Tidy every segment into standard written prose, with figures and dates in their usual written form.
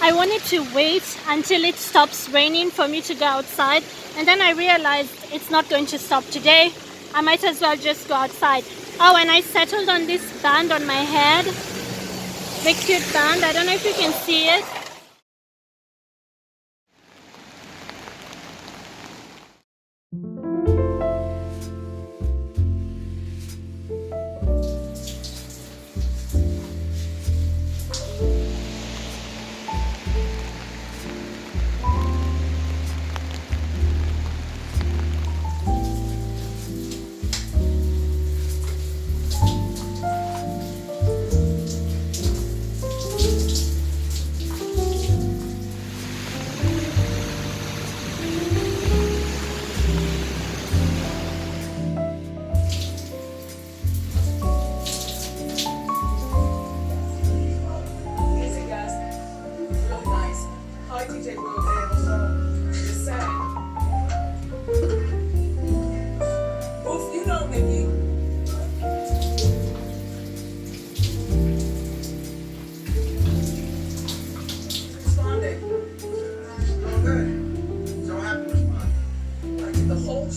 I wanted to wait until it stops raining for me to go outside, and then I realized it's not going to stop today. I might as well just go outside. Oh, and I settled on this band on my head. The cute band. I don't know if you can see it.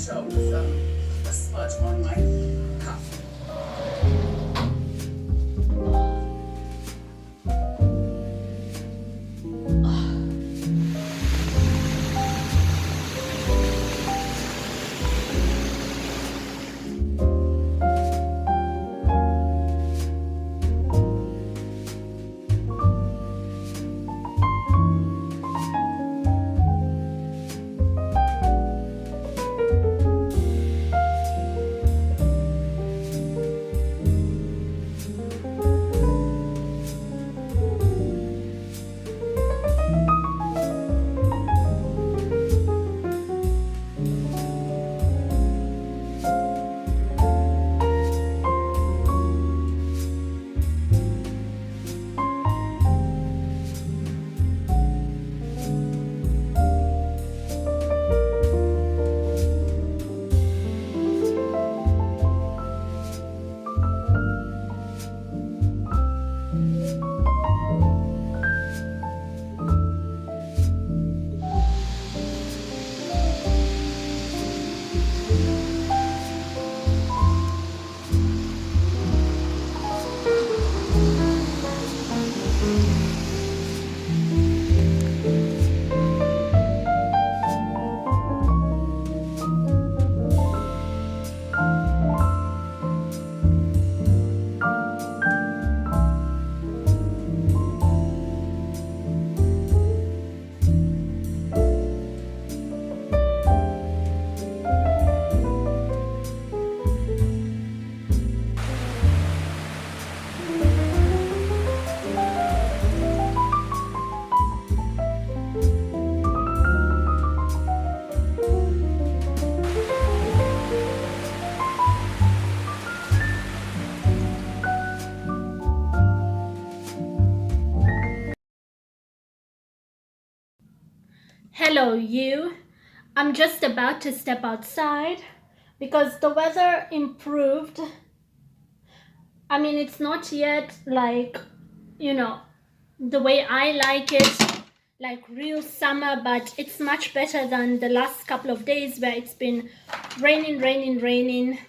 show with a smudge on my cuff. Hello, you. I'm just about to step outside because the weather improved. I mean, it's not yet like, the way I like it, like real summer, but it's much better than the last couple of days where it's been raining.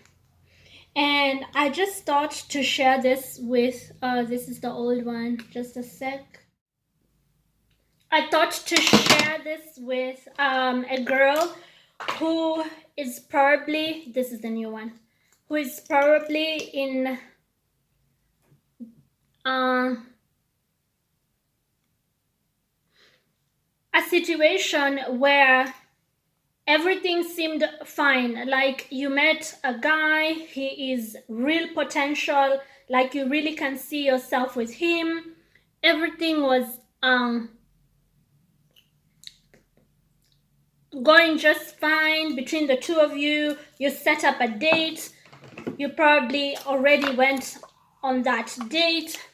And I just thought to share this with, this is the old one, just a sec. I thought to share this with a girl who is probably, this is the new one, who is probably in a situation where everything seemed fine. Like you met a guy, he is real potential, like you really can see yourself with him. Everything was going just fine between the two of you. You set up a date. You probably already went on that date,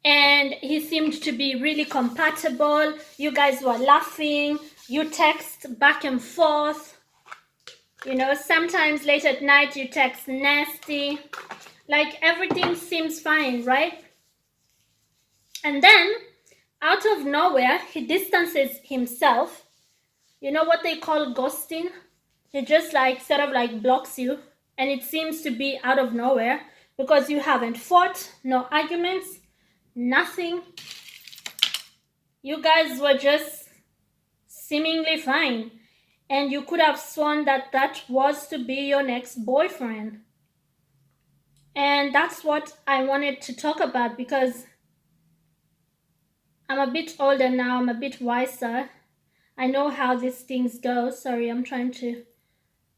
and he seemed to be really compatible. You guys were laughing. You text back and forth. You know, sometimes late at night you text nasty. Like everything seems fine, right? And then, out of nowhere, he distances himself. You know what they call ghosting? He just like sort of like blocks you, and it seems to be out of nowhere because you haven't fought, no arguments, nothing. You guys were just seemingly fine, and you could have sworn that that was to be your next boyfriend. And that's what I wanted to talk about because I'm a bit older now, I'm a bit wiser. I know how these things go. Sorry, I'm trying to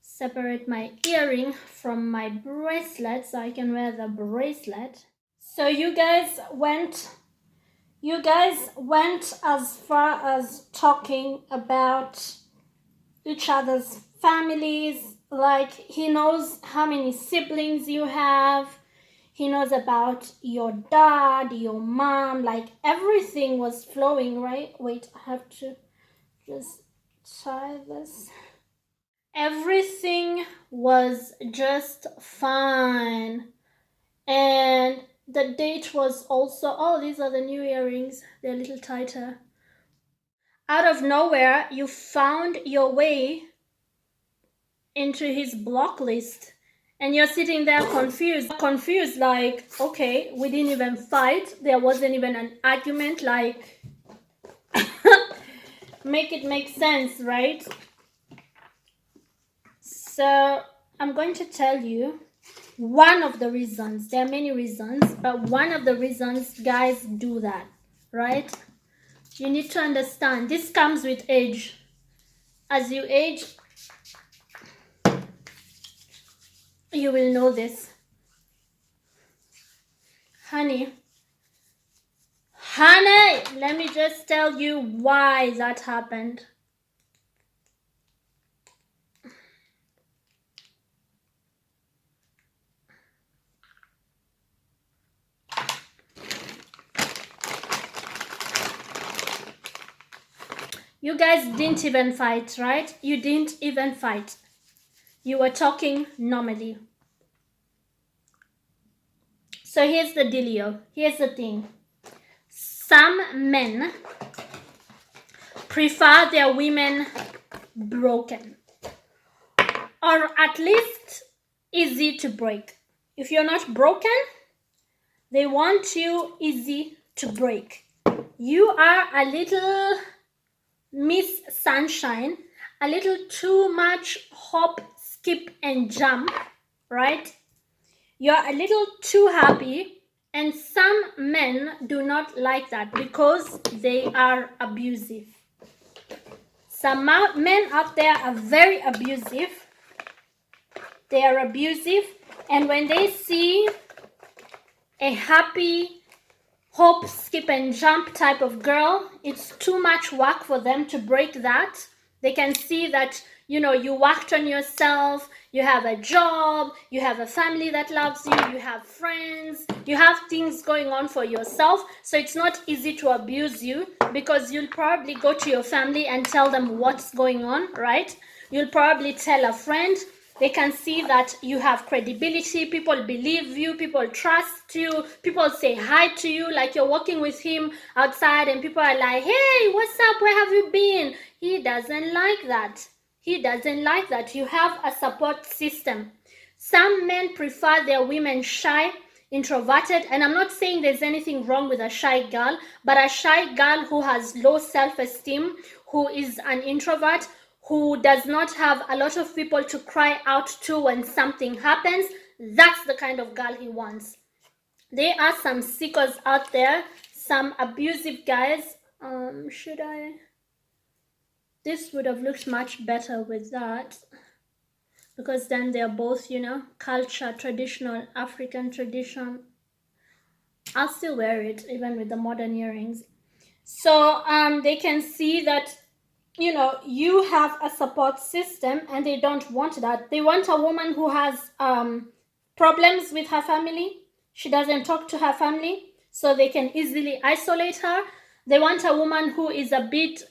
separate my earring from my bracelet so I can wear the bracelet. So you guys went as far as talking about each other's families. Like he knows how many siblings you have. He knows about your dad, your mom, like everything was flowing, right? Wait, I have to just try this. Everything was just fine. And the date was also, oh, these are the new earrings. They're a little tighter. Out of nowhere, you found your way into his block list. And you're sitting there confused, like, okay, we didn't even fight. There wasn't even an argument, like, make it make sense, right? So I'm going to tell you one of the reasons. There are many reasons, but one of the reasons guys do that, right? You need to understand, this comes with age. As you age, you will know this. Honey, let me just tell you why that happened. You guys didn't even fight, right? You didn't even fight. You were talking normally. So here's the dealio. Here's the thing. Some men prefer their women broken, or at least easy to break. If you're not broken, they want you easy to break. You are a little Miss Sunshine, a little too much hop, skip, and jump, right? You're a little too happy, and some men do not like that because they are abusive. Some men out there are very abusive. They are abusive, and when they see a happy, hop, skip, and jump type of girl, it's too much work for them to break that. They can see that, you know, you worked on yourself, you have a job, you have a family that loves you, you have friends, you have things going on for yourself. So it's not easy to abuse you because you'll probably go to your family and tell them what's going on, right? You'll probably tell a friend. They can see that you have credibility, people believe you, people trust you, people say hi to you, like you're walking with him outside and people are like, hey, what's up, where have you been? He doesn't like that. He doesn't like that. You have a support system. Some men prefer their women shy, introverted, and I'm not saying there's anything wrong with a shy girl, but a shy girl who has low self-esteem, who is an introvert, who does not have a lot of people to cry out to when something happens, that's the kind of girl he wants. There are some sickos out there, some abusive guys. This would have looked much better with that, because then they're both, culture, traditional, African tradition. I'll still wear it even with the modern earrings. So they can see that, you have a support system, and they don't want that. They want a woman who has problems with her family. She doesn't talk to her family, so they can easily isolate her. They want a woman who is a bit,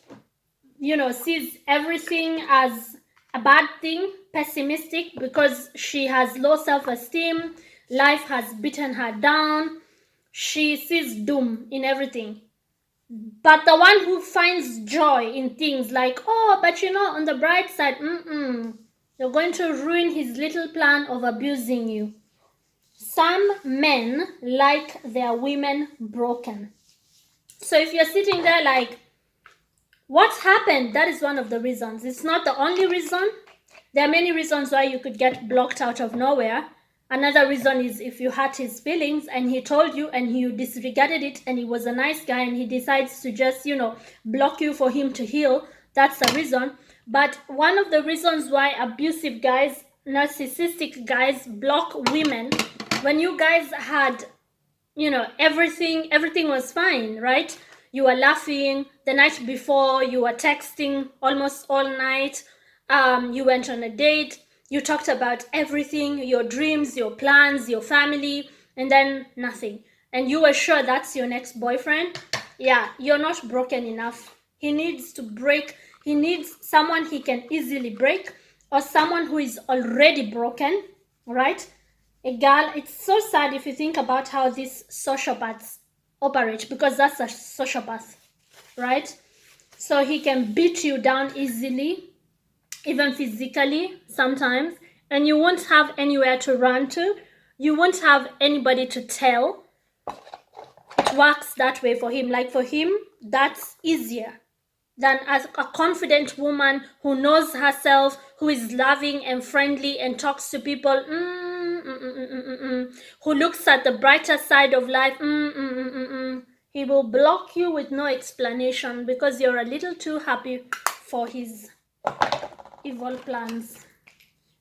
sees everything as a bad thing, pessimistic, because she has low self-esteem. Life has beaten her down. She sees doom in everything. But the one who finds joy in things like, oh, but on the bright side, you're going to ruin his little plan of abusing you. Some men like their women broken. So if you're sitting there like, what happened? That is one of the reasons. It's not the only reason. There are many reasons why you could get blocked out of nowhere. Another reason is if you hurt his feelings and he told you and you disregarded it, and he was a nice guy and he decides to just, block you for him to heal. That's a reason. But one of the reasons why abusive guys, narcissistic guys block women, when you guys had, everything was fine, right? You were laughing the night before, you were texting almost all night, you went on a date, you talked about everything, your dreams, your plans, your family, and then nothing. And you were sure that's your next boyfriend. Yeah, you're not broken enough. He needs to break. He needs someone he can easily break, or someone who is already broken, right? A girl, it's so sad if you think about how these sociopaths operate, because that's a sociopath, right? So he can beat you down easily, even physically sometimes, and you won't have anywhere to run to. You won't have anybody to tell. It works that way for him. Like for him, that's easier than as a confident woman who knows herself, who is loving and friendly and talks to people, who looks at the brighter side of life. He will block you with no explanation because you're a little too happy for his evil plans.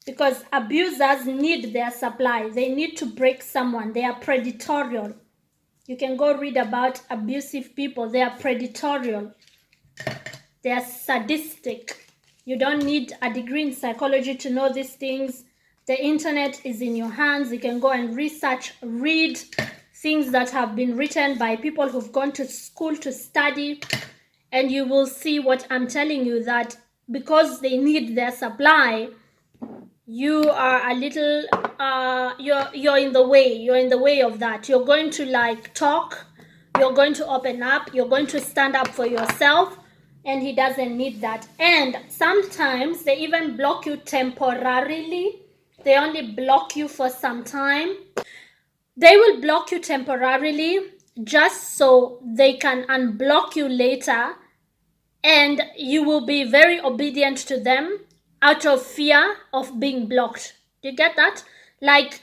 Because abusers need their supply. They need to break someone. They are predatorial. You can go read about abusive people. They are predatorial. They are sadistic. You don't need a degree in psychology to know these things. The internet is in your hands. You can go and research, read things that have been written by people who've gone to school to study, and you will see what I'm telling you, that because they need their supply, you are a little, you're in the way. You're in the way of that. You're going to talk. You're going to open up. You're going to stand up for yourself. And he doesn't need that. And sometimes they even block you temporarily. They only block you for some time. They will block you temporarily just so they can unblock you later. And you will be very obedient to them out of fear of being blocked. Do you get that? Like,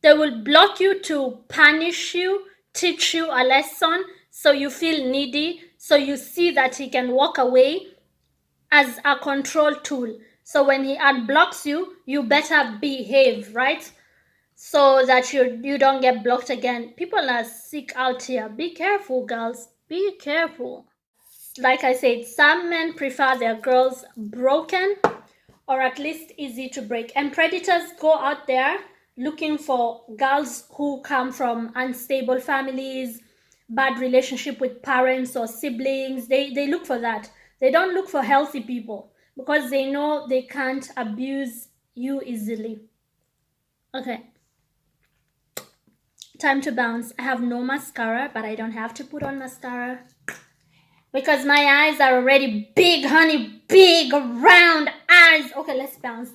they will block you to punish you, teach you a lesson, so you feel needy, so you see that he can walk away as a control tool. So when he unblocks you, you better behave, right? So that you don't get blocked again. People are sick out here. Be careful, girls. Be careful. Like I said, some men prefer their girls broken, or at least easy to break. And predators go out there looking for girls who come from unstable families, bad relationship with parents or siblings. They look for that. They don't look for healthy people because they know they can't abuse you easily. Okay. Time to bounce. I have no mascara, but I don't have to put on mascara because my eyes are already big, honey. Big, round eyes. Okay, let's bounce.